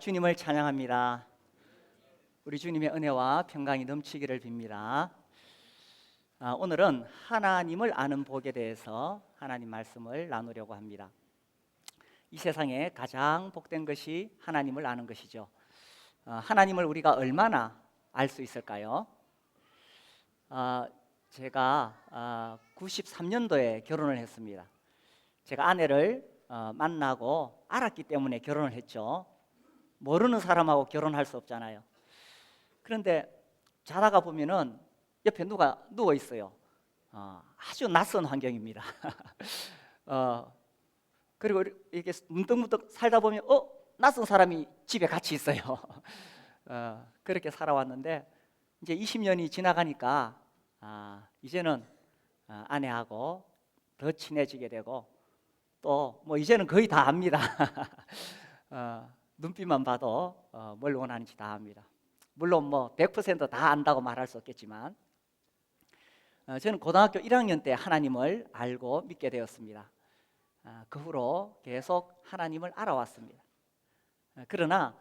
주님을 찬양합니다. 우리 주님의 은혜와 평강이 넘치기를 빕니다. 오늘은 하나님을 아는 복에 대해서 하나님 말씀을 나누려고 합니다. 이 세상에 가장 복된 것이 하나님을 아는 것이죠. 하나님을 우리가 얼마나 알 수 있을까요? 제가 93년도에 결혼을 했습니다. 제가 아내를 만나고 알았기 때문에 결혼을 했죠. 모르는 사람하고 결혼할 수 없잖아요. 그런데 자다가 보면은 옆에 누가 누워 있어요. 아주 낯선 환경입니다. 그리고 이렇게 문득문득 살다 보면 낯선 사람이 집에 같이 있어요. 그렇게 살아왔는데 이제 20년이 지나가니까 이제는 아내하고 더 친해지게 되고 또 뭐 이제는 거의 다 압니다. 눈빛만 봐도 뭘 원하는지 다 압니다. 물론 뭐 100%다 안다고 말할 수 없겠지만 저는 고등학교 1학년 때 하나님을 알고 믿게 되었습니다. 그 후로 계속 하나님을 알아왔습니다. 그러나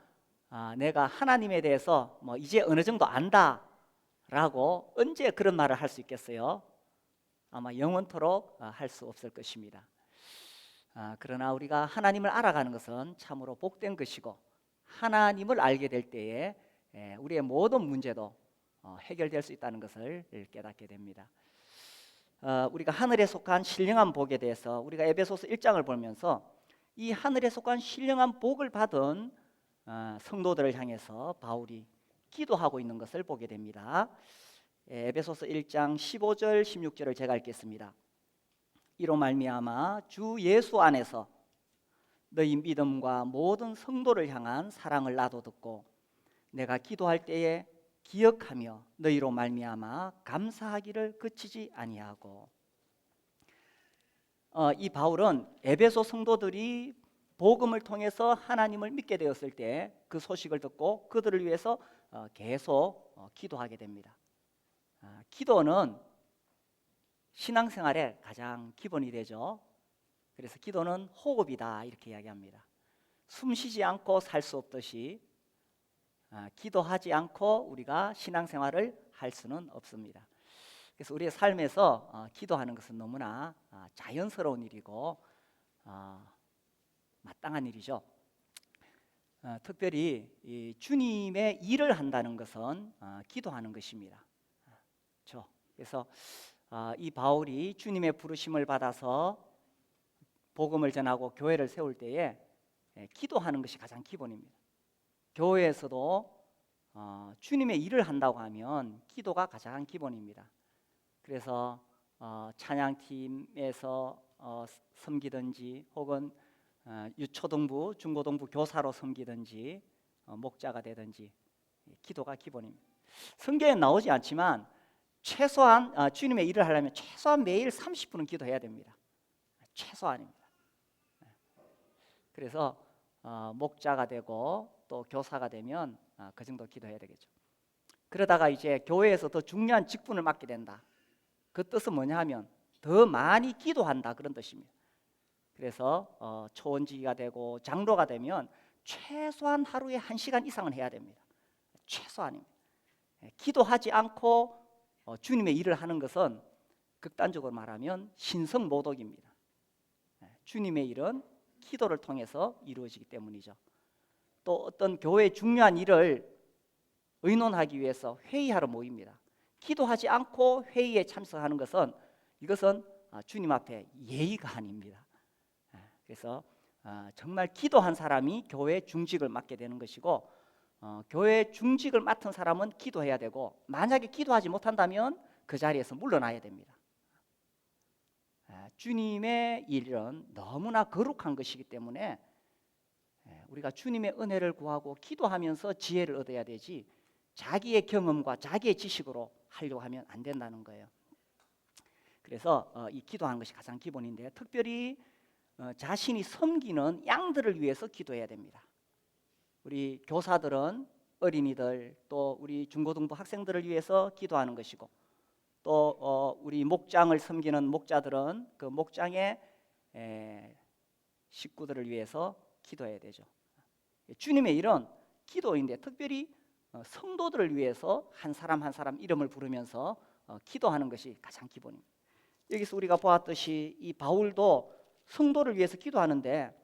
내가 하나님에 대해서 뭐 이제 어느 정도 안다라고 언제 그런 말을 할 수 있겠어요? 아마 영원토록 할 수 없을 것입니다. 그러나 우리가 하나님을 알아가는 것은 참으로 복된 것이고 하나님을 알게 될 때에 우리의 모든 문제도 해결될 수 있다는 것을 깨닫게 됩니다. 우리가 하늘에 속한 신령한 복에 대해서 우리가 에베소서 1장을 보면서 이 하늘에 속한 신령한 복을 받은 성도들을 향해서 바울이 기도하고 있는 것을 보게 됩니다. 에베소서 1장 15절 16절을 제가 읽겠습니다. 이로 말미암아 주 예수 안에서 너희 믿음과 모든 성도를 향한 사랑을 나도 듣고 내가 기도할 때에 기억하며 너희로 말미암아 감사하기를 그치지 아니하고. 이 바울은 에베소 성도들이 복음을 통해서 하나님을 믿게 되었을 때 그 소식을 듣고 그들을 위해서 계속 기도하게 됩니다. 기도는 신앙생활의 가장 기본이 되죠. 그래서 기도는 호흡이다 이렇게 이야기합니다. 숨 쉬지 않고 살 수 없듯이 기도하지 않고 우리가 신앙생활을 할 수는 없습니다. 그래서 우리의 삶에서 기도하는 것은 너무나 자연스러운 일이고 마땅한 일이죠. 특별히 이 주님의 일을 한다는 것은 기도하는 것입니다. 그래서 이 바울이 주님의 부르심을 받아서 복음을 전하고 교회를 세울 때에 기도하는 것이 가장 기본입니다. 교회에서도 주님의 일을 한다고 하면 기도가 가장 기본입니다. 그래서 찬양팀에서 섬기든지 혹은 유초등부, 중고등부 교사로 섬기든지 목자가 되든지 기도가 기본입니다. 성경에 나오지 않지만 최소한 주님의 일을 하려면 최소한 매일 30분은 기도해야 됩니다. 최소한입니다. 그래서 목자가 되고 또 교사가 되면 그 정도 기도해야 되겠죠. 그러다가 이제 교회에서 더 중요한 직분을 맡게 된다. 그 뜻은 뭐냐 하면 더 많이 기도한다 그런 뜻입니다. 그래서 초원지기가 되고 장로가 되면 최소한 하루에 1시간 이상은 해야 됩니다. 최소한입니다. 기도하지 않고 주님의 일을 하는 것은 극단적으로 말하면 신성모독입니다. 주님의 일은 기도를 통해서 이루어지기 때문이죠. 또 어떤 교회 중요한 일을 의논하기 위해서 회의하러 모입니다. 기도하지 않고 회의에 참석하는 것은 이것은 주님 앞에 예의가 아닙니다. 그래서 정말 기도한 사람이 교회 중직을 맡게 되는 것이고 교회 중직을 맡은 사람은 기도해야 되고 만약에 기도하지 못한다면 그 자리에서 물러나야 됩니다. 주님의 일은 너무나 거룩한 것이기 때문에 우리가 주님의 은혜를 구하고 기도하면서 지혜를 얻어야 되지 자기의 경험과 자기의 지식으로 하려고 하면 안 된다는 거예요. 그래서 이 기도하는 것이 가장 기본인데 특별히 자신이 섬기는 양들을 위해서 기도해야 됩니다. 우리 교사들은 어린이들 또 우리 중고등부 학생들을 위해서 기도하는 것이고 또 우리 목장을 섬기는 목자들은 그 목장의 식구들을 위해서 기도해야 되죠. 주님의 일은 기도인데 특별히 성도들을 위해서 한 사람 한 사람 이름을 부르면서 기도하는 것이 가장 기본입니다. 여기서 우리가 보았듯이 이 바울도 성도를 위해서 기도하는데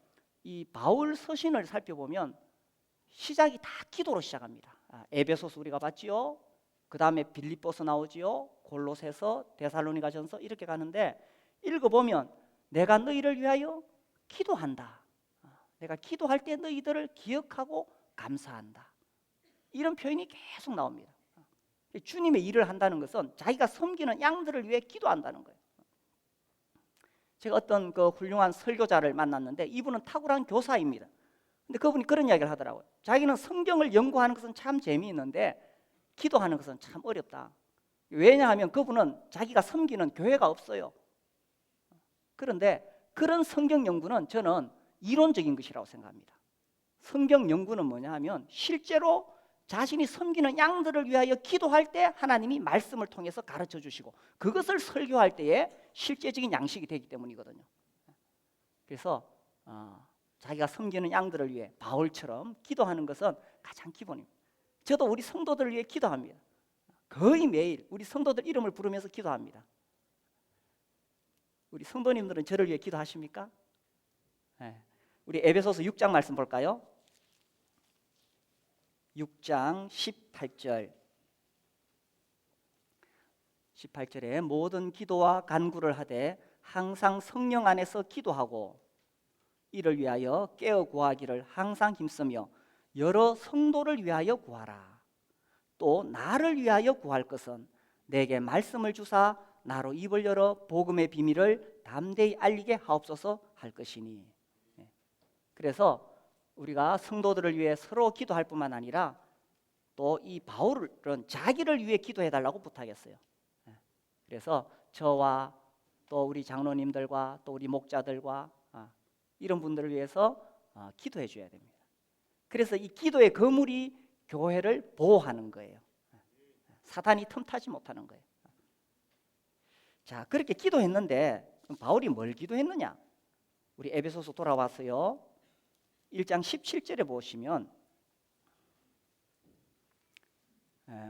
이 바울 서신을 살펴보면 시작이 다 기도로 시작합니다. 에베소서 우리가 봤지요. 그 다음에 빌립보서 나오지요. 골로새서, 데살로니가전서 이렇게 가는데 읽어보면 내가 너희를 위하여 기도한다. 내가 기도할 때 너희들을 기억하고 감사한다. 이런 표현이 계속 나옵니다. 주님의 일을 한다는 것은 자기가 섬기는 양들을 위해 기도한다는 거예요. 제가 어떤 그 훌륭한 설교자를 만났는데 이분은 탁월한 교사입니다. 근데 그분이 그런 이야기를 하더라고요. 자기는 성경을 연구하는 것은 참 재미있는데 기도하는 것은 참 어렵다. 왜냐하면 그분은 자기가 섬기는 교회가 없어요. 그런데 그런 성경 연구는 저는 이론적인 것이라고 생각합니다. 성경 연구는 뭐냐 하면 실제로 자신이 섬기는 양들을 위하여 기도할 때 하나님이 말씀을 통해서 가르쳐 주시고 그것을 설교할 때에 실제적인 양식이 되기 때문이거든요. 그래서 자기가 섬기는 양들을 위해 바울처럼 기도하는 것은 가장 기본입니다. 저도 우리 성도들을 위해 기도합니다. 거의 매일 우리 성도들 이름을 부르면서 기도합니다. 우리 성도님들은 저를 위해 기도하십니까? 네. 우리 에베소서 6장 말씀 볼까요? 6장 18절 18절에 모든 기도와 간구를 하되 항상 성령 안에서 기도하고 이를 위하여 깨어 구하기를 항상 힘쓰며 여러 성도를 위하여 구하라. 또 나를 위하여 구할 것은 내게 말씀을 주사 나로 입을 열어 복음의 비밀을 담대히 알리게 하옵소서 할 것이니. 그래서 우리가 성도들을 위해 서로 기도할 뿐만 아니라 또 이 바울은 자기를 위해 기도해 달라고 부탁했어요. 그래서 저와 또 우리 장로님들과 또 우리 목자들과 이런 분들을 위해서 기도해 줘야 됩니다. 그래서 이 기도의 거물이 교회를 보호하는 거예요. 사단이 틈타지 못하는 거예요. 자, 그렇게 기도했는데 그럼 바울이 뭘 기도했느냐? 우리 에베소서 돌아와서요 1장 17절에 보시면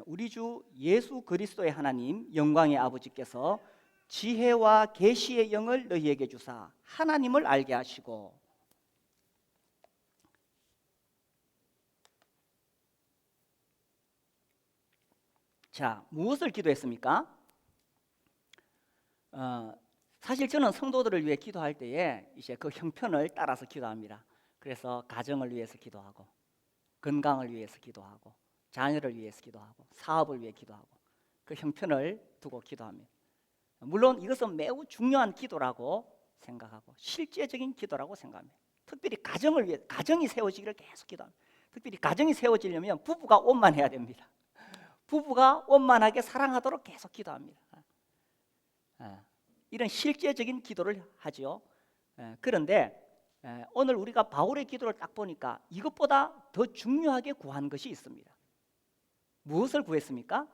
우리 주 예수 그리스도의 하나님 영광의 아버지께서 지혜와 계시의 영을 너희에게 주사 하나님을 알게 하시고 자, 무엇을 기도했습니까? 사실 저는 성도들을 위해 기도할 때에 이제 그 형편을 따라서 기도합니다. 그래서 가정을 위해서 기도하고 건강을 위해서 기도하고 자녀를 위해서 기도하고 사업을 위해 기도하고 그 형편을 두고 기도합니다. 물론 이것은 매우 중요한 기도라고 생각하고 실제적인 기도라고 생각합니다. 특별히 가정을 위해 가정이 세워지기를 계속 기도합니다. 특별히 가정이 세워지려면 부부가 원만해야 됩니다. 부부가 원만하게 사랑하도록 계속 기도합니다. 이런 실제적인 기도를 하죠. 그런데 오늘 우리가 바울의 기도를 딱 보니까 이것보다 더 중요하게 구한 것이 있습니다. 무엇을 구했습니까?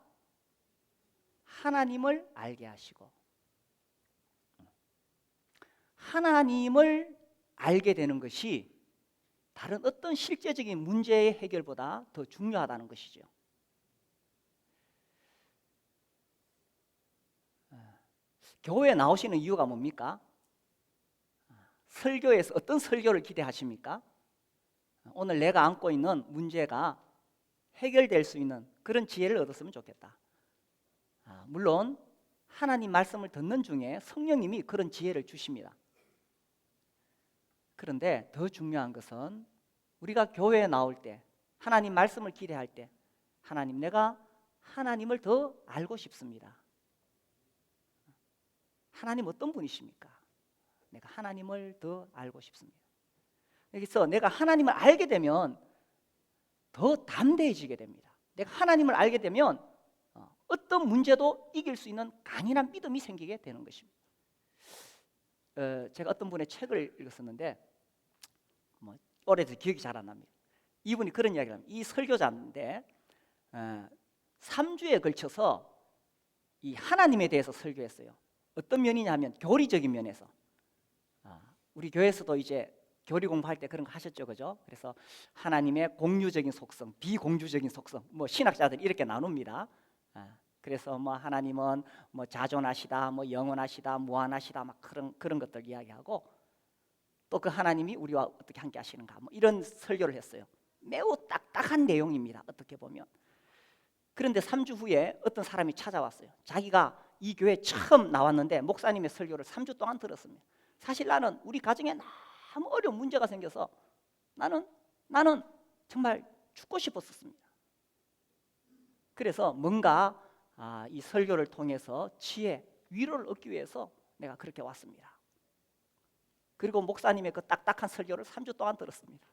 하나님을 알게 하시고 하나님을 알게 되는 것이 다른 어떤 실제적인 문제의 해결보다 더 중요하다는 것이죠. 교회에 나오시는 이유가 뭡니까? 설교에서 어떤 설교를 기대하십니까? 오늘 내가 안고 있는 문제가 해결될 수 있는 그런 지혜를 얻었으면 좋겠다. 물론 하나님 말씀을 듣는 중에 성령님이 그런 지혜를 주십니다. 그런데 더 중요한 것은 우리가 교회에 나올 때 하나님 말씀을 기대할 때 하나님 내가 하나님을 더 알고 싶습니다. 하나님 어떤 분이십니까? 내가 하나님을 더 알고 싶습니다. 여기서 내가 하나님을 알게 되면 더 담대해지게 됩니다. 내가 하나님을 알게 되면 어떤 문제도 이길 수 있는 강인한 믿음이 생기게 되는 것입니다. 제가 어떤 분의 책을 읽었었는데 오래돼서 기억이 잘 안 납니다. 이분이 그런 이야기를 합니다. 이 설교자인데 3주에 걸쳐서 이 하나님에 대해서 설교했어요. 어떤 면이냐 하면 교리적인 면에서 우리 교회에서도 이제 교리 공부할 때 그런 거 하셨죠, 그죠? 그래서 하나님의 공유적인 속성, 비공유적인 속성, 뭐 신학자들이 이렇게 나눕니다. 그래서 뭐 하나님은 뭐 자존하시다, 뭐 영원하시다, 무한하시다, 막 그런 것들 이야기하고, 또 그 하나님이 우리와 어떻게 함께 하시는가, 뭐 이런 설교를 했어요. 매우 딱딱한 내용입니다, 어떻게 보면. 그런데 3주 후에 어떤 사람이 찾아왔어요. 자기가 이 교회에 처음 나왔는데 목사님의 설교를 3주 동안 들었습니다. 사실 나는 우리 가정에 너무 어려운 문제가 생겨서 나는 정말 죽고 싶었습니다. 그래서 뭔가 이 설교를 통해서 지혜, 위로를 얻기 위해서 내가 그렇게 왔습니다. 그리고 목사님의 그 딱딱한 설교를 3주 동안 들었습니다.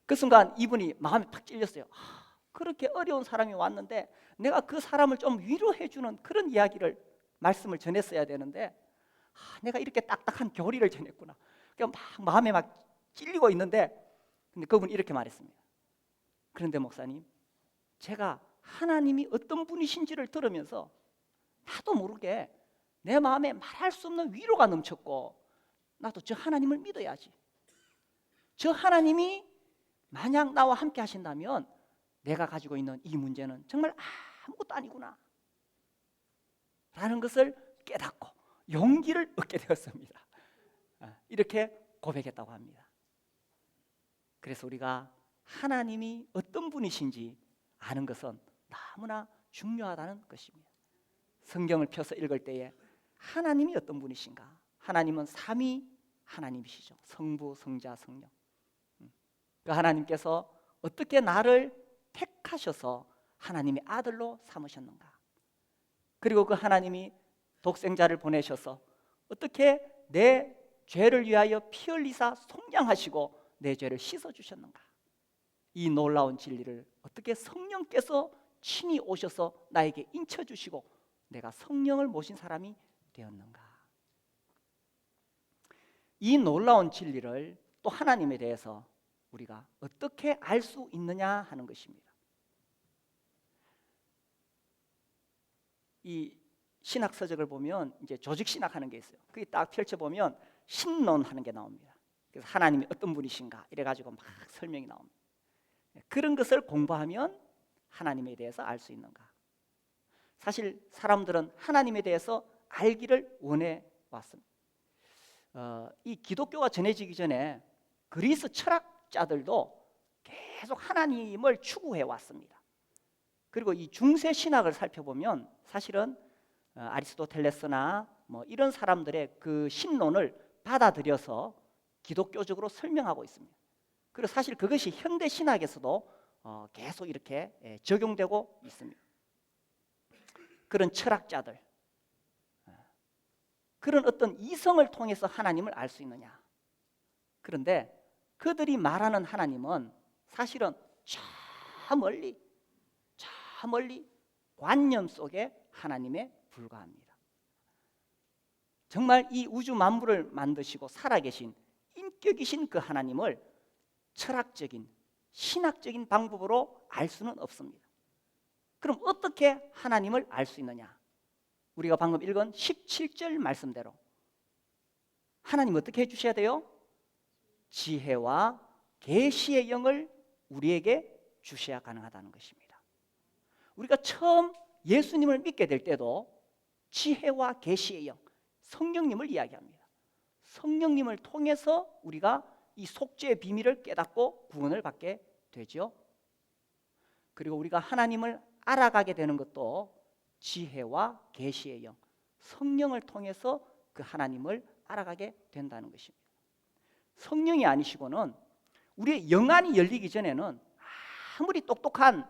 그 순간 이분이 마음이 팍 찔렸어요. 그렇게 어려운 사람이 왔는데 내가 그 사람을 좀 위로해주는 그런 이야기를, 말씀을 전했어야 되는데 내가 이렇게 딱딱한 교리를 전했구나. 그러니까 막 마음에 막 찔리고 있는데, 근데 그분이 이렇게 말했습니다. 그런데 목사님, 제가 하나님이 어떤 분이신지를 들으면서 나도 모르게 내 마음에 말할 수 없는 위로가 넘쳤고, 나도 저 하나님을 믿어야지. 저 하나님이 만약 나와 함께 하신다면 내가 가지고 있는 이 문제는 정말 아무것도 아니구나 라는 것을 깨닫고 용기를 얻게 되었습니다. 이렇게 고백했다고 합니다. 그래서 우리가 하나님이 어떤 분이신지 아는 것은 너무나 중요하다는 것입니다. 성경을 펴서 읽을 때에 하나님이 어떤 분이신가? 하나님은 삼위 하나님이시죠. 성부, 성자, 성령. 그 하나님께서 어떻게 나를 택하셔서 하나님의 아들로 삼으셨는가? 그리고 그 하나님이 독생자를 보내셔서 어떻게 내 죄를 위하여 피 흘리사 속량하시고 내 죄를 씻어주셨는가? 이 놀라운 진리를 어떻게 성령께서 친히 오셔서 나에게 인쳐주시고 내가 성령을 모신 사람이 되었는가? 이 놀라운 진리를 또 하나님에 대해서 우리가 어떻게 알 수 있느냐 하는 것입니다. 이 신학 서적을 보면 이제 조직 신학하는 게 있어요. 그게 딱 펼쳐 보면 신론하는 게 나옵니다. 그래서 하나님이 어떤 분이신가 이래 가지고 막 설명이 나옵니다. 그런 것을 공부하면 하나님에 대해서 알 수 있는가? 사실 사람들은 하나님에 대해서 알기를 원해 왔습니다. 이 기독교가 전해지기 전에 그리스 철학자들도 계속 하나님을 추구해 왔습니다. 그리고 이 중세 신학을 살펴보면 사실은 아리스토텔레스나 뭐 이런 사람들의 그 신론을 받아들여서 기독교적으로 설명하고 있습니다. 그리고 사실 그것이 현대 신학에서도 계속 이렇게 적용되고 있습니다. 그런 철학자들, 그런 어떤 이성을 통해서 하나님을 알 수 있느냐? 그런데 그들이 말하는 하나님은 사실은 저 멀리 관념 속에 하나님에 불과합니다. 정말 이 우주 만물을 만드시고 살아계신 인격이신 그 하나님을 철학적인 신학적인 방법으로 알 수는 없습니다. 그럼 어떻게 하나님을 알 수 있느냐? 우리가 방금 읽은 17절 말씀대로 하나님 어떻게 해주셔야 돼요? 지혜와 계시의 영을 우리에게 주셔야 가능하다는 것입니다. 우리가 처음 예수님을 믿게 될 때도 지혜와 계시의 영, 성령님을 이야기합니다. 성령님을 통해서 우리가 이 속죄의 비밀을 깨닫고 구원을 받게 되죠. 그리고 우리가 하나님을 알아가게 되는 것도 지혜와 계시의 영, 성령을 통해서 그 하나님을 알아가게 된다는 것입니다. 성령이 아니시고는 우리의 영안이 열리기 전에는 아무리 똑똑한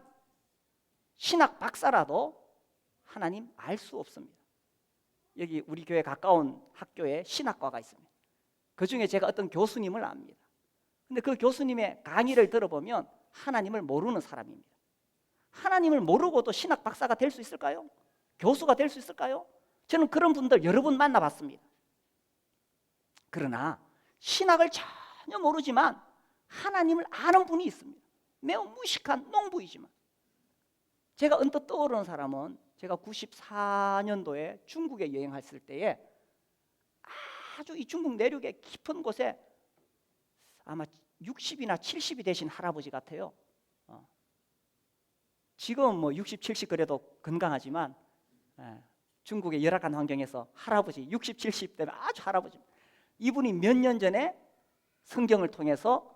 신학 박사라도 하나님 알 수 없습니다. 여기 우리 교회 가까운 학교에 신학과가 있습니다. 그 중에 제가 어떤 교수님을 압니다. 근데 그 교수님의 강의를 들어보면 하나님을 모르는 사람입니다. 하나님을 모르고도 신학 박사가 될 수 있을까요? 교수가 될 수 있을까요? 저는 그런 분들 여러 분 만나봤습니다. 그러나 신학을 전혀 모르지만 하나님을 아는 분이 있습니다. 매우 무식한 농부이지만. 제가 언뜻 떠오르는 사람은 제가 94년도에 중국에 여행했을 때에 아주 이 중국 내륙의 깊은 곳에 아마 60이나 70이 되신 할아버지 같아요. 지금 뭐 60, 70 그래도 건강하지만 중국의 열악한 환경에서 할아버지 60, 70 되면 아주 할아버지, 이분이 몇 년 전에 성경을 통해서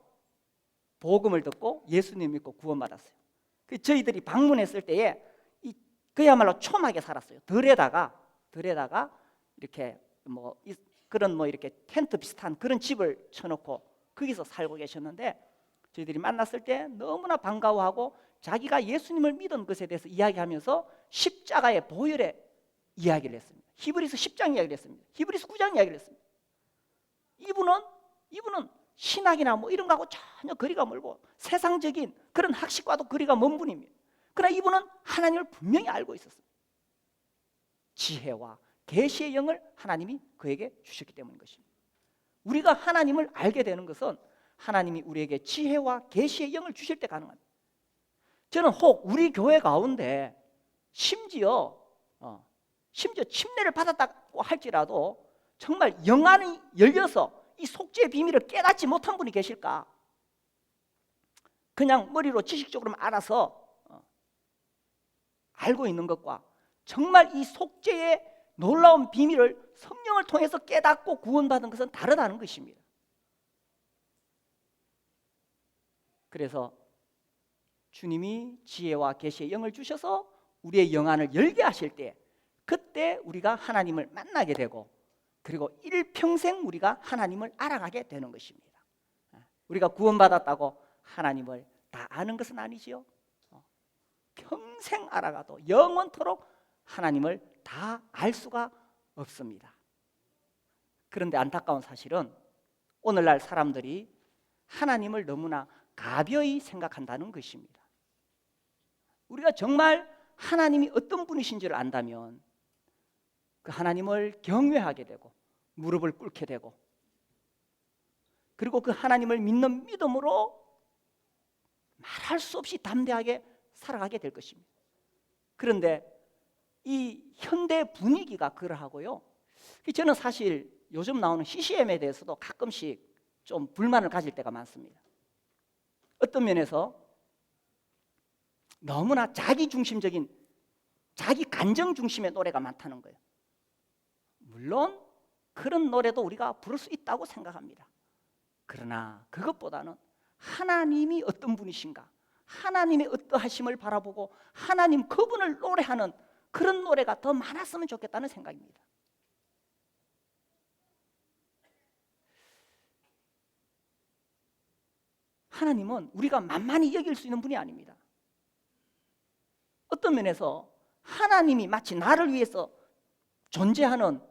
복음을 듣고 예수님 믿고 구원받았어요. 저희들이 방문했을 때에 그야말로 초막에 살았어요. 들에다가 이렇게 그런 이렇게 텐트 비슷한 그런 집을 쳐놓고 거기서 살고 계셨는데, 저희들이 만났을 때 너무나 반가워하고 자기가 예수님을 믿은 것에 대해서 이야기하면서 십자가의 보혈의 이야기를 했습니다. 히브리서 10장 이야기를 했습니다. 히브리서 9장 이야기를 했습니다. 이분은 신학이나 뭐 이런 거하고 전혀 거리가 멀고 세상적인 그런 학식과도 거리가 먼 분입니다. 그러나 이분은 하나님을 분명히 알고 있었습니다. 지혜와 계시의 영을 하나님이 그에게 주셨기 때문인 것입니다. 우리가 하나님을 알게 되는 것은 하나님이 우리에게 지혜와 계시의 영을 주실 때 가능합니다. 저는 혹 우리 교회 가운데 심지어 침례를 받았다고 할지라도 정말 영안이 열려서 이 속죄의 비밀을 깨닫지 못한 분이 계실까? 그냥 머리로 지식적으로만 알아서 알고 있는 것과 정말 이 속죄의 놀라운 비밀을 성령을 통해서 깨닫고 구원받은 것은 다르다는 것입니다. 그래서 주님이 지혜와 계시의 영을 주셔서 우리의 영안을 열게 하실 때, 그때 우리가 하나님을 만나게 되고, 그리고 일평생 우리가 하나님을 알아가게 되는 것입니다. 우리가 구원받았다고 하나님을 다 아는 것은 아니지요. 평생 알아가도 영원토록 하나님을 다 알 수가 없습니다. 그런데 안타까운 사실은 오늘날 사람들이 하나님을 너무나 가벼이 생각한다는 것입니다. 우리가 정말 하나님이 어떤 분이신지를 안다면 그 하나님을 경외하게 되고 무릎을 꿇게 되고, 그리고 그 하나님을 믿는 믿음으로 말할 수 없이 담대하게 살아가게 될 것입니다. 그런데 이 현대 분위기가 그러하고요, 저는 사실 요즘 나오는 CCM에 대해서도 가끔씩 좀 불만을 가질 때가 많습니다. 어떤 면에서 너무나 자기 중심적인, 자기 감정 중심의 노래가 많다는 거예요. 물론 그런 노래도 우리가 부를 수 있다고 생각합니다. 그러나 그것보다는 하나님이 어떤 분이신가, 하나님의 어떠하심을 바라보고 하나님 그분을 노래하는 그런 노래가 더 많았으면 좋겠다는 생각입니다. 하나님은 우리가 만만히 여길 수 있는 분이 아닙니다. 어떤 면에서 하나님이 마치 나를 위해서 존재하는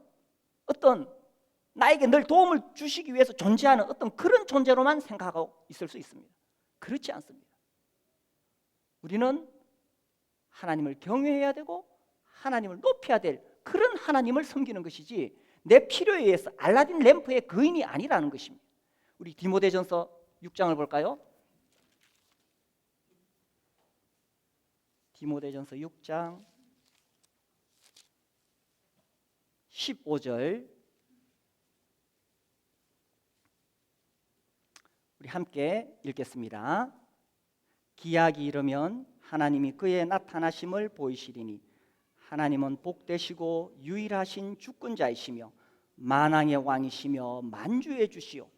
어떤, 나에게 늘 도움을 주시기 위해서 존재하는 어떤 그런 존재로만 생각하고 있을 수 있습니다. 그렇지 않습니다. 우리는 하나님을 경외해야 되고 하나님을 높여야 될 그런 하나님을 섬기는 것이지 내 필요에 의해서 알라딘 램프의 거인이 아니라는 것입니다. 우리 디모데전서 6장을 볼까요? 디모데전서 6장 15절 우리 함께 읽겠습니다. 기약이 이르면 하나님이 그의 나타나심을 보이시리니 하나님은 복되시고 유일하신 주권자이시며 만왕의 왕이시며 만주의 주시오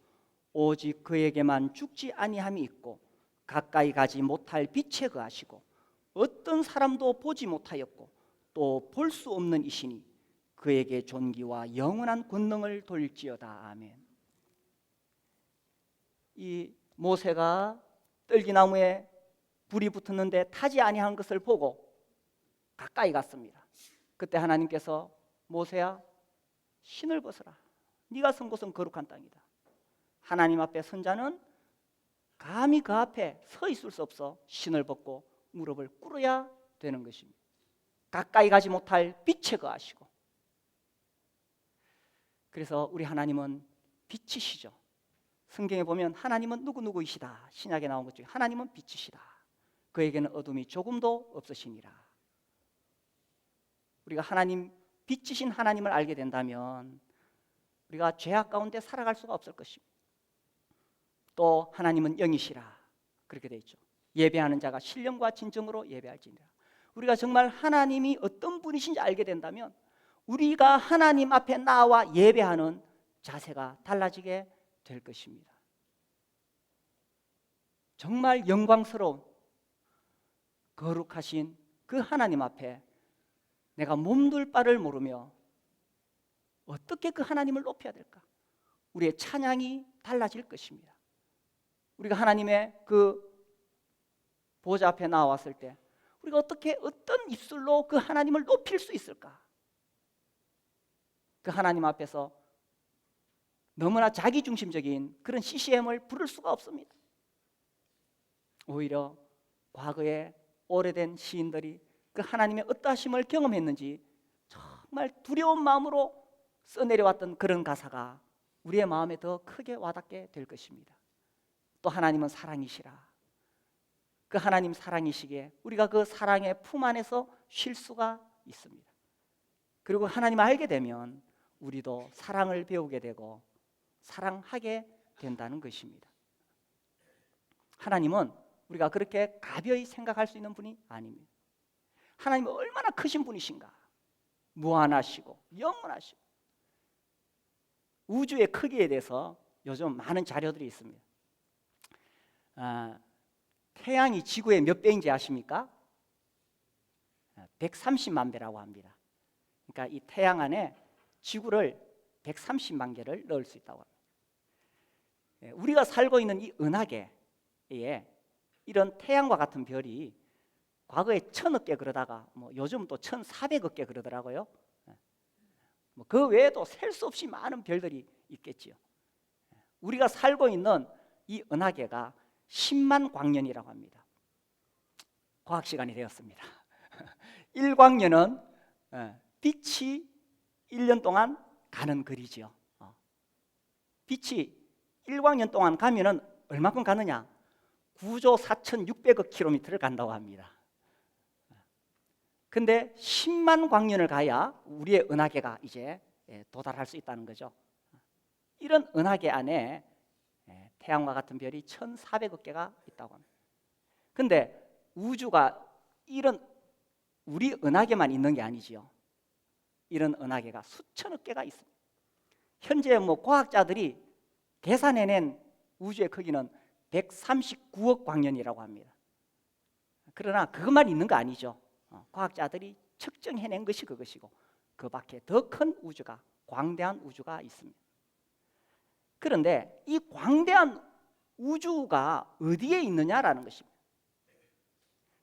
오직 그에게만 죽지 아니함이 있고 가까이 가지 못할 빛에 거하시고 어떤 사람도 보지 못하였고 또 볼 수 없는 이시니 그에게 존귀와 영원한 권능을 돌릴지어다. 아멘. 이 모세가 떨기나무에 불이 붙었는데 타지 아니한 것을 보고 가까이 갔습니다. 그때 하나님께서 모세야 신을 벗어라. 네가 선 곳은 거룩한 땅이다. 하나님 앞에 선 자는 감히 그 앞에 서 있을 수 없어 신을 벗고 무릎을 꿇어야 되는 것입니다. 가까이 가지 못할 빛에 거하시고, 그래서 우리 하나님은 빛이시죠. 성경에 보면 하나님은 누구누구이시다, 신약에 나온 것 중에 하나님은 빛이시다. 그에게는 어둠이 조금도 없으시니라. 우리가 하나님, 빛이신 하나님을 알게 된다면 우리가 죄악 가운데 살아갈 수가 없을 것입니다. 또 하나님은 영이시라 그렇게 되어 있죠. 예배하는 자가 신령과 진정으로 예배할지니라. 우리가 정말 하나님이 어떤 분이신지 알게 된다면 우리가 하나님 앞에 나와 예배하는 자세가 달라지게 될 것입니다. 정말 영광스러운 거룩하신 그 하나님 앞에 내가 몸둘 바를 모르며 어떻게 그 하나님을 높여야 될까? 우리의 찬양이 달라질 것입니다. 우리가 하나님의 그 보좌 앞에 나왔을 때 우리가 어떻게 어떤 입술로 그 하나님을 높일 수 있을까? 그 하나님 앞에서 너무나 자기중심적인 그런 CCM을 부를 수가 없습니다. 오히려 과거에 오래된 시인들이 그 하나님의 어떠하심을 경험했는지 정말 두려운 마음으로 써내려왔던 그런 가사가 우리의 마음에 더 크게 와닿게 될 것입니다. 또 하나님은 사랑이시라. 그 하나님 사랑이시기에 우리가 그 사랑의 품 안에서 쉴 수가 있습니다. 그리고 하나님을 알게 되면 우리도 사랑을 배우게 되고 사랑하게 된다는 것입니다. 하나님은 우리가 그렇게 가벼이 생각할 수 있는 분이 아닙니다. 하나님은 얼마나 크신 분이신가. 무한하시고 영원하시고. 우주의 크기에 대해서 요즘 많은 자료들이 있습니다. 태양이 지구의 몇 배인지 아십니까? 130만 배라고 합니다. 그러니까 이 태양 안에 지구를 130만 개를 넣을 수 있다고 합니다. 우리가 살고 있는 이 은하계에 이런 태양과 같은 별이 과거에 1000억 개 그러다가 요즘 또 1400억 개 그러더라고요. 그 외에도 셀 수 없이 많은 별들이 있겠지요. 우리가 살고 있는 이 은하계가 10만 광년이라고 합니다. 과학 시간이 되었습니다. 1광년은 빛이 1년 동안 가는 거리죠. 빛이 1광년 동안 가면은 얼마큼 가느냐? 9조 4,600억 킬로미터를 간다고 합니다. 근데 10만 광년을 가야 우리의 은하계가 이제 도달할 수 있다는 거죠. 이런 은하계 안에 태양과 같은 별이 1,400억 개가 있다고 합니다. 근데 우주가 이런 우리 은하계만 있는 게 아니지요. 이런 은하계가 수천억 개가 있습니다. 현재 과학자들이 계산해낸 우주의 크기는 139억 광년이라고 합니다. 그러나 그것만 있는 거 아니죠. 과학자들이 측정해낸 것이 그것이고 그 밖에 더 큰 우주가, 광대한 우주가 있습니다. 그런데 이 광대한 우주가 어디에 있느냐라는 것입니다.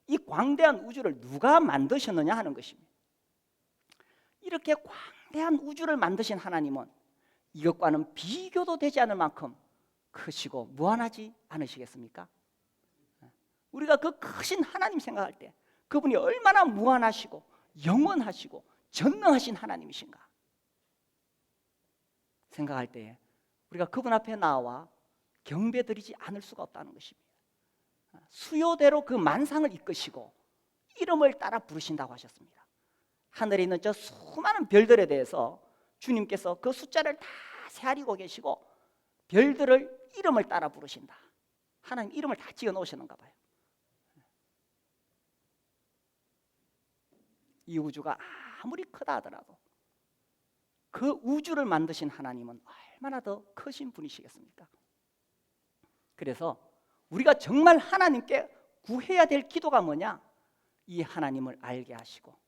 이 광대한 우주를 누가 만드셨느냐 하는 것입니다. 이렇게 광대한 우주를 만드신 하나님은 이것과는 비교도 되지 않을 만큼 크시고 무한하지 않으시겠습니까? 우리가 그 크신 하나님 생각할 때 그분이 얼마나 무한하시고 영원하시고 전능하신 하나님이신가 생각할 때 우리가 그분 앞에 나와 경배드리지 않을 수가 없다는 것입니다. 수요대로 그 만상을 이끄시고 이름을 따라 부르신다고 하셨습니다. 하늘에 있는 저 수많은 별들에 대해서 주님께서 그 숫자를 다 세아리고 계시고 별들을 이름을 따라 부르신다. 하나님 이름을 다 지어 놓으셨는가 봐요. 이 우주가 아무리 크다 하더라도 그 우주를 만드신 하나님은 얼마나 더 크신 분이시겠습니까? 그래서 우리가 정말 하나님께 구해야 될 기도가 뭐냐? 이 하나님을 알게 하시고,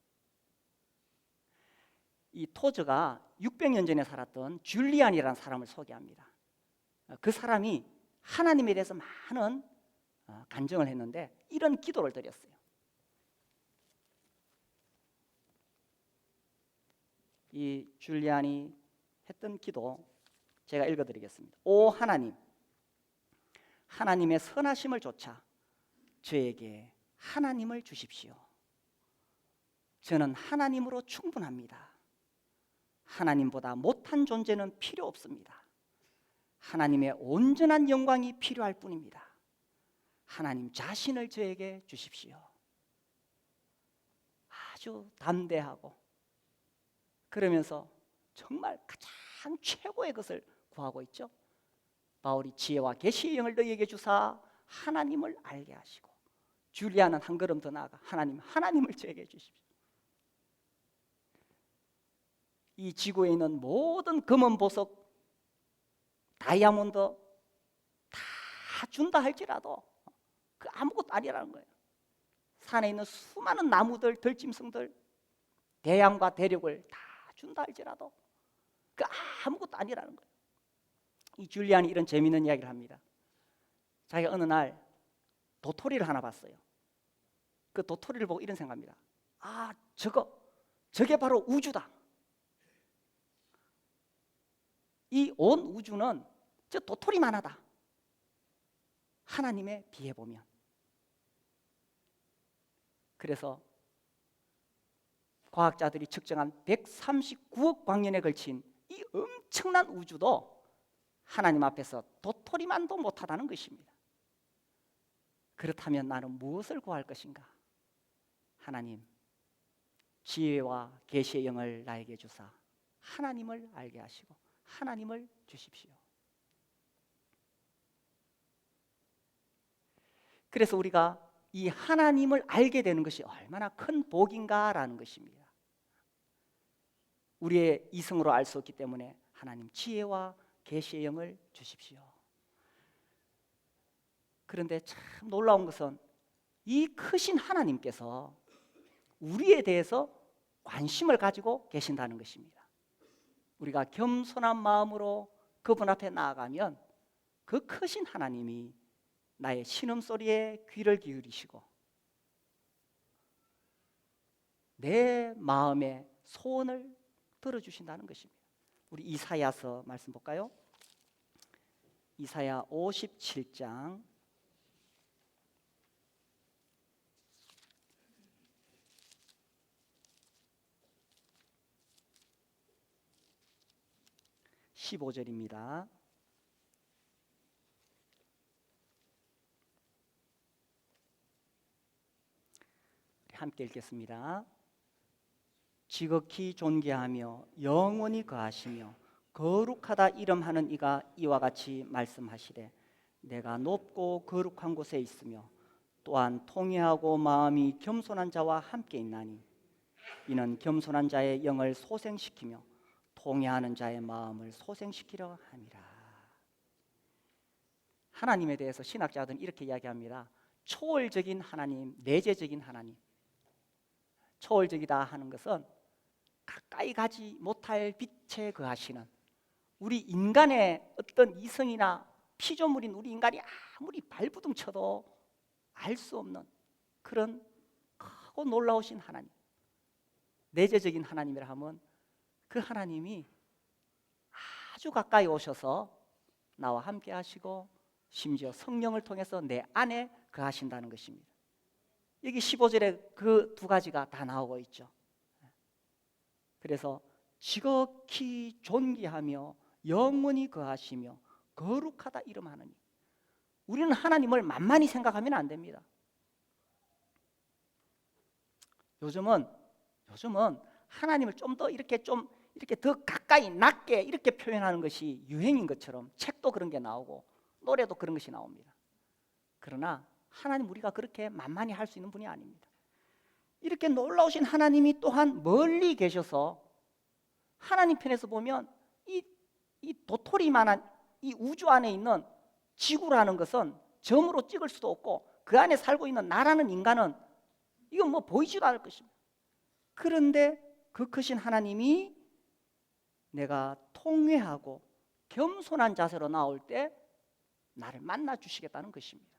이 토저가 600년 전에 살았던 줄리안이라는 사람을 소개합니다. 그 사람이 하나님에 대해서 많은 간증을 했는데 이런 기도를 드렸어요. 이 줄리안이 했던 기도 제가 읽어드리겠습니다. 오 하나님, 하나님의 선하심을 조차 저에게 하나님을 주십시오. 저는 하나님으로 충분합니다. 하나님보다 못한 존재는 필요 없습니다. 하나님의 온전한 영광이 필요할 뿐입니다. 하나님 자신을 저에게 주십시오. 아주 담대하고 그러면서 정말 가장 최고의 것을 구하고 있죠. 바울이 지혜와 계시의 영을 너희에게 주사 하나님을 알게 하시고, 줄리아는 한 걸음 더 나아가 하나님을 저에게 주십시오. 이 지구에 있는 모든 금은 보석, 다이아몬드 다 준다 할지라도 그 아무것도 아니라는 거예요. 산에 있는 수많은 나무들, 들짐승들, 대양과 대륙을 다 준다 할지라도 그 아무것도 아니라는 거예요. 이 줄리안이 이런 재미있는 이야기를 합니다. 자기가 어느 날 도토리를 하나 봤어요. 그 도토리를 보고 이런 생각합니다. 아, 저게 바로 우주다. 이 온 우주는 저 도토리만 하다. 하나님에 비해 보면. 그래서 과학자들이 측정한 139억 광년에 걸친 이 엄청난 우주도 하나님 앞에서 도토리만도 못하다는 것입니다. 그렇다면 나는 무엇을 구할 것인가? 하나님, 지혜와 계시의 영을 나에게 주사 하나님을 알게 하시고 하나님을 주십시오. 그래서 우리가 이 하나님을 알게 되는 것이 얼마나 큰 복인가라는 것입니다. 우리의 이성으로 알 수 없기 때문에 하나님 지혜와 계시의 영을 주십시오. 그런데 참 놀라운 것은 이 크신 하나님께서 우리에 대해서 관심을 가지고 계신다는 것입니다. 우리가 겸손한 마음으로 그분 앞에 나아가면 그 크신 하나님이 나의 신음소리에 귀를 기울이시고 내 마음의 소원을 들어주신다는 것입니다. 우리 이사야서 말씀 볼까요? 이사야 57장 15절입니다. 함께 읽겠습니다. 지극히 존귀하며 영원히 거하시며 거룩하다 이름하는 이가 이와 같이 말씀하시되 내가 높고 거룩한 곳에 있으며 또한 통회하고 마음이 겸손한 자와 함께 있나니 이는 겸손한 자의 영을 소생시키며 통회하는 자의 마음을 소생시키려 함이라. 하나님에 대해서 신학자들은 이렇게 이야기합니다. 초월적인 하나님, 내재적인 하나님. 초월적이다 하는 것은 가까이 가지 못할 빛에 거하시는, 우리 인간의 어떤 이성이나 피조물인 우리 인간이 아무리 발부둥 쳐도 알 수 없는 그런 크고 놀라우신 하나님, 내재적인 하나님이라 하면 그 하나님이 아주 가까이 오셔서 나와 함께 하시고 심지어 성령을 통해서 내 안에 거하신다는 것입니다. 여기 15절에 그 두 가지가 다 나오고 있죠. 그래서 지극히 존귀하며 영원히 거하시며 거룩하다 이름하느니, 우리는 하나님을 만만히 생각하면 안 됩니다. 요즘은 하나님을 좀 더 이렇게 더 가까이 낮게 이렇게 표현하는 것이 유행인 것처럼 책도 그런 게 나오고 노래도 그런 것이 나옵니다. 그러나 하나님 우리가 그렇게 만만히 할 수 있는 분이 아닙니다. 이렇게 놀라우신 하나님이 또한 멀리 계셔서 하나님 편에서 보면 이 도토리만한 이 우주 안에 있는 지구라는 것은 점으로 찍을 수도 없고 그 안에 살고 있는 나라는 인간은 이건 뭐 보이지도 않을 것입니다. 그런데 그 크신 하나님이 내가 통회하고 겸손한 자세로 나올 때 나를 만나 주시겠다는 것입니다.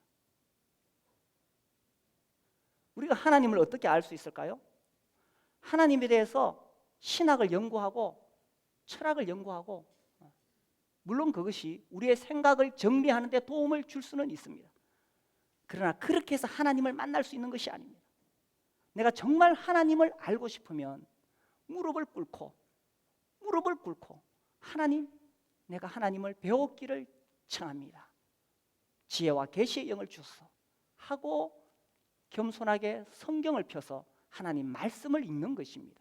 우리가 하나님을 어떻게 알 수 있을까요? 하나님에 대해서 신학을 연구하고 철학을 연구하고, 물론 그것이 우리의 생각을 정리하는 데 도움을 줄 수는 있습니다. 그러나 그렇게 해서 하나님을 만날 수 있는 것이 아닙니다. 내가 정말 하나님을 알고 싶으면 무릎을 꿇고 하나님, 내가 하나님을 배웠기를 청합니다. 지혜와 계시의 영을 주소서 하고 겸손하게 성경을 펴서 하나님 말씀을 읽는 것입니다.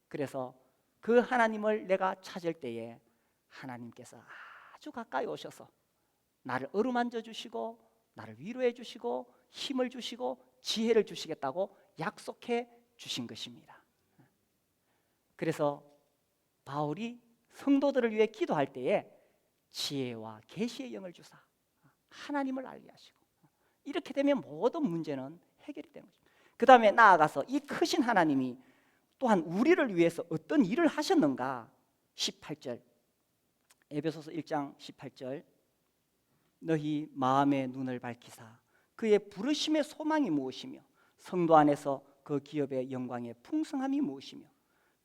그래서 그 하나님을 내가 찾을 때에 하나님께서 아주 가까이 오셔서 나를 어루만져 주시고 나를 위로해 주시고 힘을 주시고 지혜를 주시겠다고 약속해 주신 것입니다. 그래서 바울이 성도들을 위해 기도할 때에 지혜와 계시의 영을 주사 하나님을 알게 하시고, 이렇게 되면 모든 문제는 해결이 되는 것입니다. 그 다음에 나아가서 이 크신 하나님이 또한 우리를 위해서 어떤 일을 하셨는가. 18절, 에베소서 1장 18절, 너희 마음의 눈을 밝히사 그의 부르심의 소망이 무엇이며 성도 안에서 그 기업의 영광의 풍성함이 무엇이며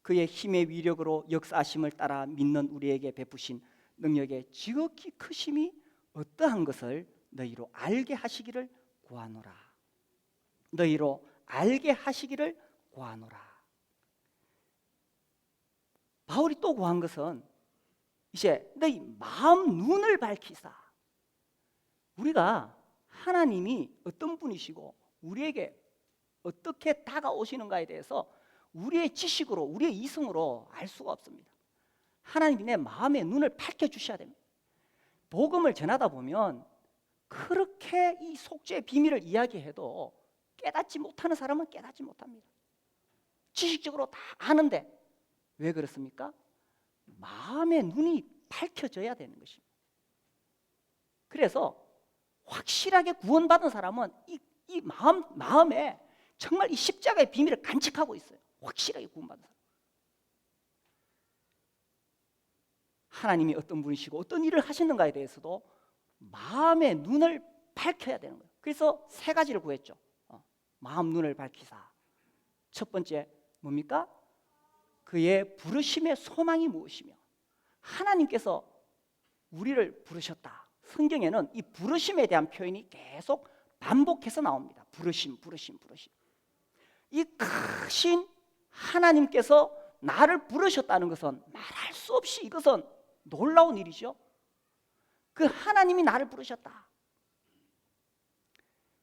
그의 힘의 위력으로 역사하심을 따라 믿는 우리에게 베푸신 능력의 지극히 크심이 어떠한 것을 너희로 알게 하시기를 구하노라. 너희로 알게 하시기를 구하노라. 바울이 또 구한 것은 이제 너희 마음 눈을 밝히사, 우리가 하나님이 어떤 분이시고 우리에게 어떻게 다가오시는가에 대해서 우리의 지식으로, 우리의 이성으로 알 수가 없습니다. 하나님이 내 마음의 눈을 밝혀주셔야 됩니다. 복음을 전하다 보면 그렇게 이 속죄의 비밀을 이야기해도 깨닫지 못하는 사람은 깨닫지 못합니다. 지식적으로 다 아는데 왜 그렇습니까? 마음의 눈이 밝혀져야 되는 것입니다. 그래서 확실하게 구원받은 사람은 이 마음에 정말 이 십자가의 비밀을 간직하고 있어요. 확실하게 구원받은 사람. 하나님이 어떤 분이시고 어떤 일을 하시는가에 대해서도 마음의 눈을 밝혀야 되는 거예요. 그래서 세 가지를 구했죠. 마음 눈을 밝히사. 첫 번째 뭡니까? 그의 부르심의 소망이 무엇이며, 하나님께서 우리를 부르셨다. 성경에는 이 부르심에 대한 표현이 계속 반복해서 나옵니다. 부르심. 이 크신 하나님께서 나를 부르셨다는 것은 말할 수 없이 이것은 놀라운 일이죠. 그 하나님이 나를 부르셨다.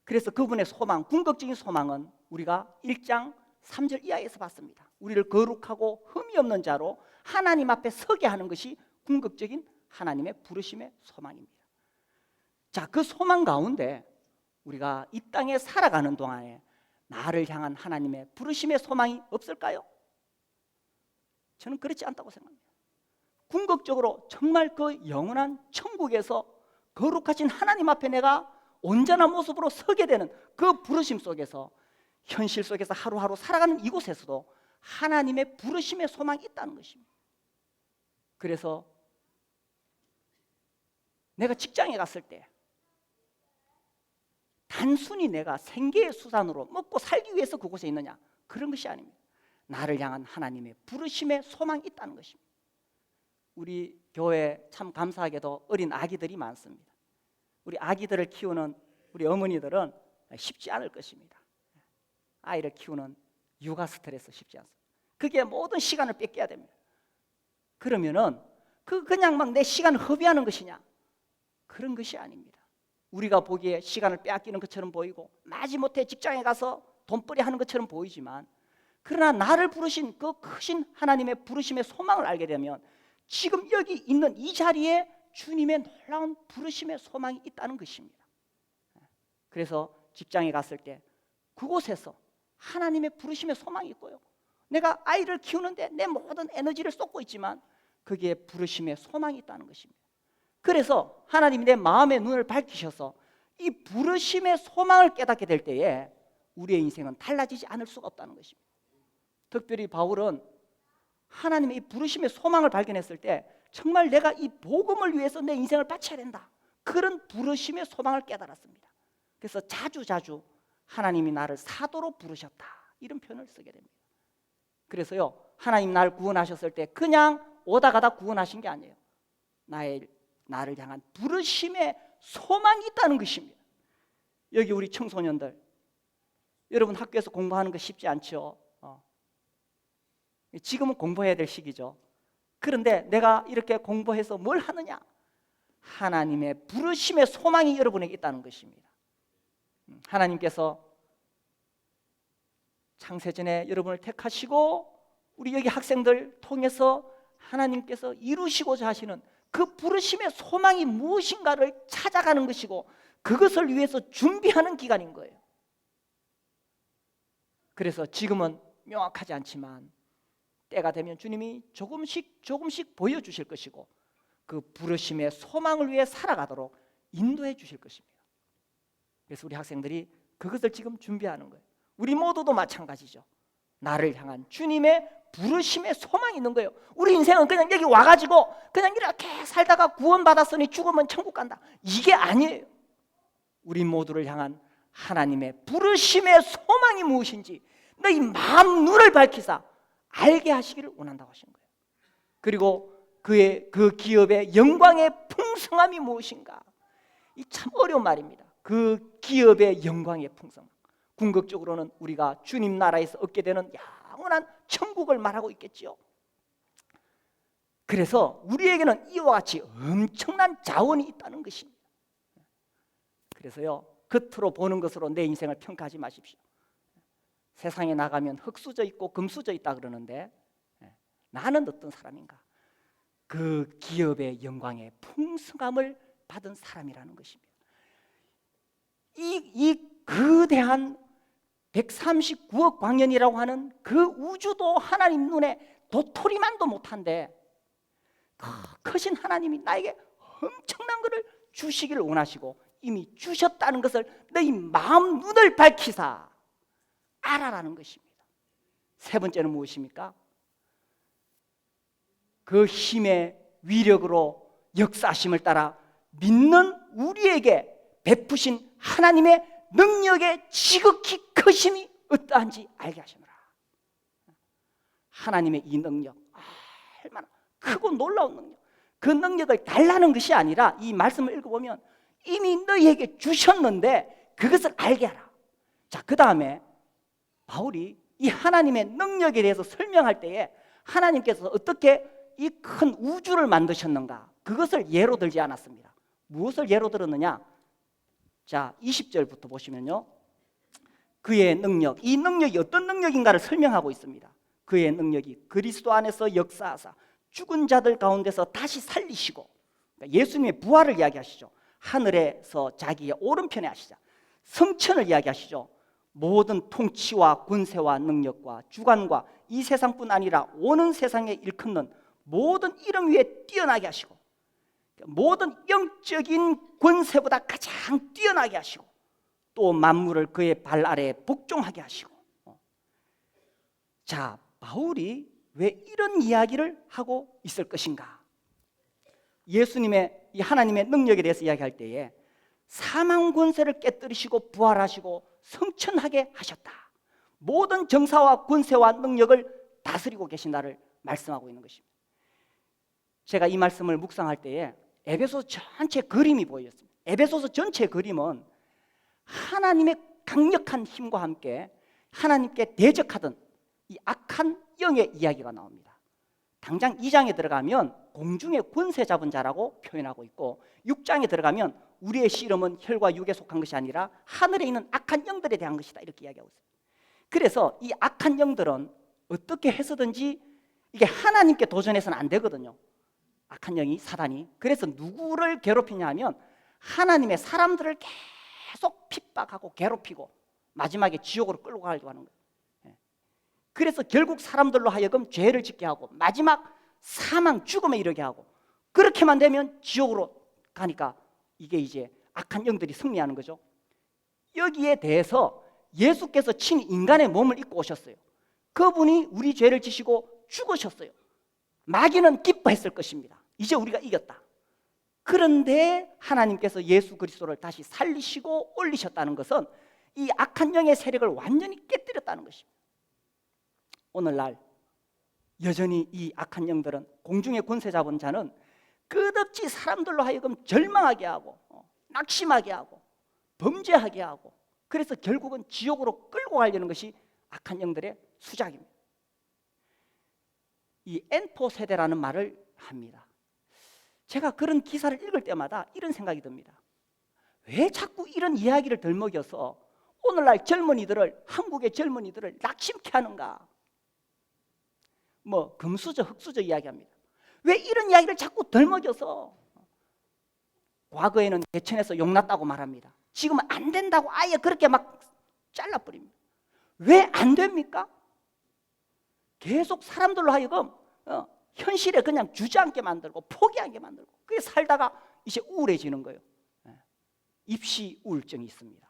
그래서 그분의 소망, 궁극적인 소망은 우리가 1장 3절 이하에서 봤습니다. 우리를 거룩하고 흠이 없는 자로 하나님 앞에 서게 하는 것이 궁극적인 하나님의 부르심의 소망입니다. 자, 그 소망 가운데 우리가 이 땅에 살아가는 동안에 나를 향한 하나님의 부르심의 소망이 없을까요? 저는 그렇지 않다고 생각합니다. 궁극적으로 정말 그 영원한 천국에서 거룩하신 하나님 앞에 내가 온전한 모습으로 서게 되는 그 부르심 속에서, 현실 속에서 하루하루 살아가는 이곳에서도 하나님의 부르심의 소망이 있다는 것입니다. 그래서 내가 직장에 갔을 때 단순히 내가 생계의 수단으로 먹고 살기 위해서 그곳에 있느냐, 그런 것이 아닙니다. 나를 향한 하나님의 부르심의 소망이 있다는 것입니다. 우리 교회에 참 감사하게도 어린 아기들이 많습니다. 우리 아기들을 키우는 우리 어머니들은 쉽지 않을 것입니다. 아이를 키우는 육아 스트레스 쉽지 않습니다. 그게 모든 시간을 뺏겨야 됩니다. 그러면은 그냥 막 내 시간을 허비하는 것이냐? 그런 것이 아닙니다. 우리가 보기에 시간을 빼앗기는 것처럼 보이고 마지못해 직장에 가서 돈벌이 하는 것처럼 보이지만, 그러나 나를 부르신 그 크신 하나님의 부르심의 소망을 알게 되면 지금 여기 있는 이 자리에 주님의 놀라운 부르심의 소망이 있다는 것입니다. 그래서 직장에 갔을 때 그곳에서 하나님의 부르심의 소망이 있고요, 내가 아이를 키우는데 내 모든 에너지를 쏟고 있지만 거기에 부르심의 소망이 있다는 것입니다. 그래서 하나님이 내 마음의 눈을 밝히셔서 이 부르심의 소망을 깨닫게 될 때에 우리의 인생은 달라지지 않을 수가 없다는 것입니다. 특별히 바울은 하나님의 이 부르심의 소망을 발견했을 때 정말 내가 이 복음을 위해서 내 인생을 바쳐야 된다, 그런 부르심의 소망을 깨달았습니다. 그래서 자주 하나님이 나를 사도로 부르셨다, 이런 표현을 쓰게 됩니다. 그래서요, 하나님 나를 구원하셨을 때 그냥 오다 가다 구원하신 게 아니에요. 나를 향한 부르심의 소망이 있다는 것입니다. 여기 우리 청소년들, 여러분 학교에서 공부하는 거 쉽지 않죠? 지금은 공부해야 될 시기죠. 그런데 내가 이렇게 공부해서 뭘 하느냐? 하나님의 부르심의 소망이 여러분에게 있다는 것입니다. 하나님께서 창세전에 여러분을 택하시고 우리 여기 학생들 통해서 하나님께서 이루시고자 하시는 그 부르심의 소망이 무엇인가를 찾아가는 것이고 그것을 위해서 준비하는 기간인 거예요. 그래서 지금은 명확하지 않지만 때가 되면 주님이 조금씩 보여주실 것이고 그 부르심의 소망을 위해 살아가도록 인도해 주실 것입니다. 그래서 우리 학생들이 그것을 지금 준비하는 거예요. 우리 모두도 마찬가지죠. 나를 향한 주님의 부르심의 소망이 있는 거예요. 우리 인생은 그냥 여기 와가지고 그냥 이렇게 살다가 구원받았으니 죽으면 천국 간다, 이게 아니에요. 우리 모두를 향한 하나님의 부르심의 소망이 무엇인지 너희 마음 눈을 밝히사 알게 하시기를 원한다고 하신 거예요. 그리고 그 기업의 영광의 풍성함이 무엇인가, 이 참 어려운 말입니다. 그 기업의 영광의 풍성함, 궁극적으로는 우리가 주님 나라에서 얻게 되는 영원한 천국을 말하고 있겠지요. 그래서 우리에게는 이와 같이 엄청난 자원이 있다는 것입니다. 그래서요, 겉으로 보는 것으로 내 인생을 평가하지 마십시오. 세상에 나가면 흙수저 있고 금수저 있다 그러는데 나는 어떤 사람인가? 그 기업의 영광의 풍성함을 받은 사람이라는 것입니다. 이 거대한 139억 광년이라고 하는 그 우주도 하나님 눈에 도토리만도 못한데 크신 하나님이 나에게 엄청난 것을 주시기를 원하시고 이미 주셨다는 것을 너희 마음 눈을 밝히사 알아라는 것입니다. 세 번째는 무엇입니까? 그 힘의 위력으로 역사하심을 따라 믿는 우리에게 베푸신 하나님의 능력의 지극히 크심이 어떠한지 알게 하시노라. 하나님의 이 능력, 얼마나 크고 놀라운 능력, 그 능력을 달라는 것이 아니라 이 말씀을 읽어보면 이미 너희에게 주셨는데 그것을 알게 하라. 자, 그 다음에 바울이 이 하나님의 능력에 대해서 설명할 때에 하나님께서 어떻게 이 큰 우주를 만드셨는가, 그것을 예로 들지 않았습니다. 무엇을 예로 들었느냐? 자, 20절부터 보시면요, 그의 능력, 이 능력이 어떤 능력인가를 설명하고 있습니다. 그의 능력이 그리스도 안에서 역사하사 죽은 자들 가운데서 다시 살리시고, 그러니까 예수님의 부활을 이야기하시죠. 하늘에서 자기의 오른편에 하시자 성천을 이야기하시죠. 모든 통치와 권세와 능력과 주관과 이 세상뿐 아니라 오는 세상에 일컫는 모든 이름 위에 뛰어나게 하시고, 모든 영적인 권세보다 가장 뛰어나게 하시고, 또 만물을 그의 발 아래에 복종하게 하시고. 자, 바울이 왜 이런 이야기를 하고 있을 것인가? 예수님의 이 하나님의 능력에 대해서 이야기할 때에 사망 권세를 깨뜨리시고 부활하시고 성천하게 하셨다, 모든 정사와 권세와 능력을 다스리고 계신다를 말씀하고 있는 것입니다. 제가 이 말씀을 묵상할 때에 에베소서 전체 그림이 보였습니다. 에베소서 전체 그림은 하나님의 강력한 힘과 함께 하나님께 대적하던 이 악한 영의 이야기가 나옵니다. 당장 2장에 들어가면 공중의 권세 잡은 자라고 표현하고 있고, 6장에 들어가면 우리의 씨름은 혈과 육에 속한 것이 아니라 하늘에 있는 악한 영들에 대한 것이다, 이렇게 이야기하고 있어요. 그래서 이 악한 영들은 어떻게 해서든지 이게 하나님께 도전해서는 안 되거든요. 악한 영이, 사단이. 그래서 누구를 괴롭히냐 하면 하나님의 사람들을 계속 핍박하고 괴롭히고 마지막에 지옥으로 끌고 가려고 하는 거예요. 그래서 결국 사람들로 하여금 죄를 짓게 하고 마지막 사망, 죽음에 이르게 하고, 그렇게만 되면 지옥으로 가니까 이게 이제 악한 영들이 승리하는 거죠. 여기에 대해서 예수께서 친히 인간의 몸을 입고 오셨어요. 그분이 우리 죄를 지시고 죽으셨어요. 마귀는 기뻐했을 것입니다. 이제 우리가 이겼다. 그런데 하나님께서 예수 그리스도를 다시 살리시고 올리셨다는 것은 이 악한 영의 세력을 완전히 깨뜨렸다는 것입니다. 오늘날 여전히 이 악한 영들은, 공중의 권세 잡은 자는 끝없이 사람들로 하여금 절망하게 하고 낙심하게 하고 범죄하게 하고, 그래서 결국은 지옥으로 끌고 가려는 것이 악한 영들의 수작입니다. 이 N4 세대라는 말을 합니다. 제가 그런 기사를 읽을 때마다 이런 생각이 듭니다. 왜 자꾸 이런 이야기를 들먹여서 오늘날 젊은이들을, 한국의 젊은이들을 낙심케 하는가? 뭐 금수저, 흙수저 이야기합니다. 왜 이런 이야기를 자꾸 덜먹여서? 과거에는 개천에서 용났다고 말합니다. 지금은 안 된다고 아예 그렇게 막 잘라버립니다. 왜 안 됩니까? 계속 사람들로 하여금 현실에 그냥 주저앉게 만들고 포기하게 만들고, 그게 살다가 이제 우울해지는 거예요. 입시 우울증이 있습니다.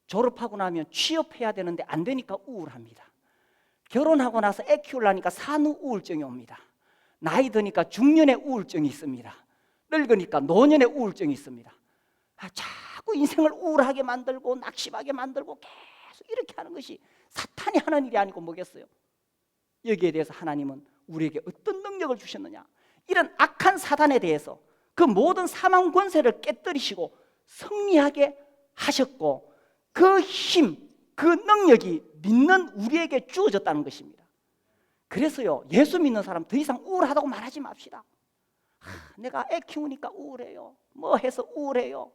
졸업하고 나면 취업해야 되는데 안 되니까 우울합니다. 결혼하고 나서 애 키우려니까 산후 우울증이 옵니다. 나이 드니까 중년의 우울증이 있습니다. 늙으니까 노년의 우울증이 있습니다. 자꾸 인생을 우울하게 만들고 낙심하게 만들고 계속 이렇게 하는 것이 사탄이 하는 일이 아니고 뭐겠어요? 여기에 대해서 하나님은 우리에게 어떤 능력을 주셨느냐? 이런 악한 사단에 대해서 그 모든 사망 권세를 깨뜨리시고 승리하게 하셨고, 그 힘, 그 능력이 믿는 우리에게 주어졌다는 것입니다. 그래서요, 예수 믿는 사람 더 이상 우울하다고 말하지 맙시다. 내가 애 키우니까 우울해요, 뭐 해서 우울해요.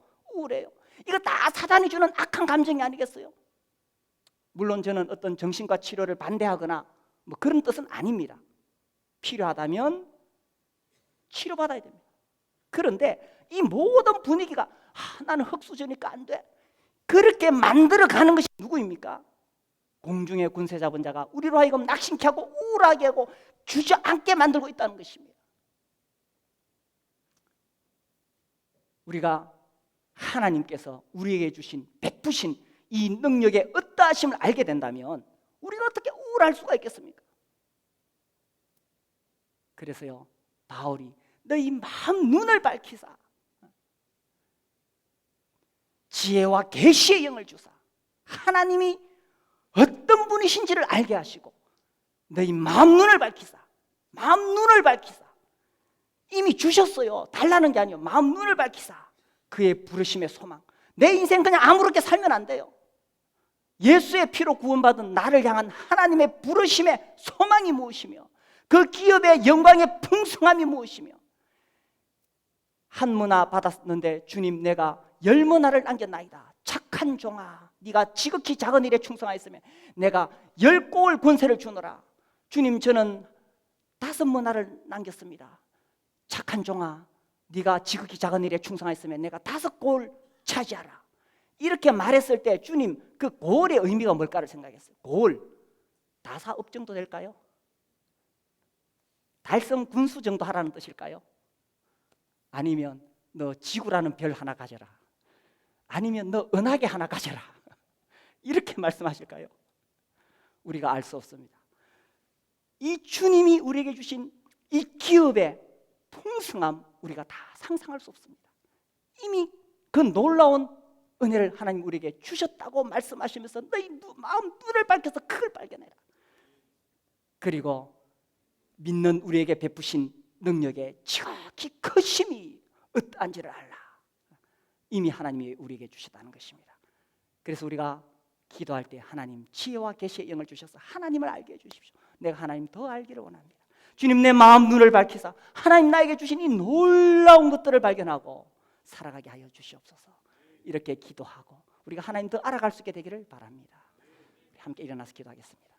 이거 다 사단이 주는 악한 감정이 아니겠어요? 물론 저는 어떤 정신과 치료를 반대하거나 뭐 그런 뜻은 아닙니다. 필요하다면 치료받아야 됩니다. 그런데 이 모든 분위기가 나는 흙수저니까 안 돼, 그렇게 만들어가는 것이 누구입니까? 공중의 군세 잡은 자가 우리로 하여금 낙심케 하고 우울하게 하고 주저앉게 만들고 있다는 것입니다. 우리가 하나님께서 우리에게 주신 베푸신 이 능력의 어떠하심을 알게 된다면 우리가 어떻게 우울할 수가 있겠습니까? 그래서요, 바울이 너희 마음 눈을 밝히사 지혜와 계시의 영을 주사, 하나님이 어떤 분이신지를 알게 하시고 너희 마음 눈을 밝히사, 마음 눈을 밝히사, 이미 주셨어요. 달라는 게 아니에요. 마음 눈을 밝히사 그의 부르심의 소망. 내 인생 그냥 아무렇게 살면 안 돼요. 예수의 피로 구원받은 나를 향한 하나님의 부르심의 소망이 무엇이며, 그 기업의 영광의 풍성함이 무엇이며, 한 문화 받았는데 주님 내가 10문화를 남겼나이다. 착한 종아, 네가 지극히 작은 일에 충성하였으면 내가 10고을 권세를 주노라. 주님 저는 5문화를 남겼습니다. 착한 종아, 네가 지극히 작은 일에 충성하였으면 내가 5고을 차지하라. 이렇게 말했을 때 주님 그 고을의 의미가 뭘까를 생각했어요. 고을, 다사업 정도 될까요? 달성 군수 정도 하라는 뜻일까요? 아니면 너 지구라는 별 하나 가져라, 아니면 너 은하계 하나 가져라, 이렇게 말씀하실까요? 우리가 알 수 없습니다. 이 주님이 우리에게 주신 이 기업의 풍성함 우리가 다 상상할 수 없습니다. 이미 그 놀라운 은혜를 하나님 우리에게 주셨다고 말씀하시면서 너희 마음 눈을 밝혀서 그걸 발견해라. 그리고 믿는 우리에게 베푸신 능력의 지극히 크심이 어떠한지를 알라. 이미 하나님이 우리에게 주셨다는 것입니다. 그래서 우리가 기도할 때 하나님 지혜와 계시의 영을 주셔서 하나님을 알게 해주십시오. 내가 하나님 더 알기를 원합니다. 주님 내 마음 눈을 밝히사 하나님 나에게 주신 이 놀라운 것들을 발견하고 살아가게 하여 주시옵소서. 이렇게 기도하고 우리가 하나님 더 알아갈 수 있게 되기를 바랍니다. 함께 일어나서 기도하겠습니다.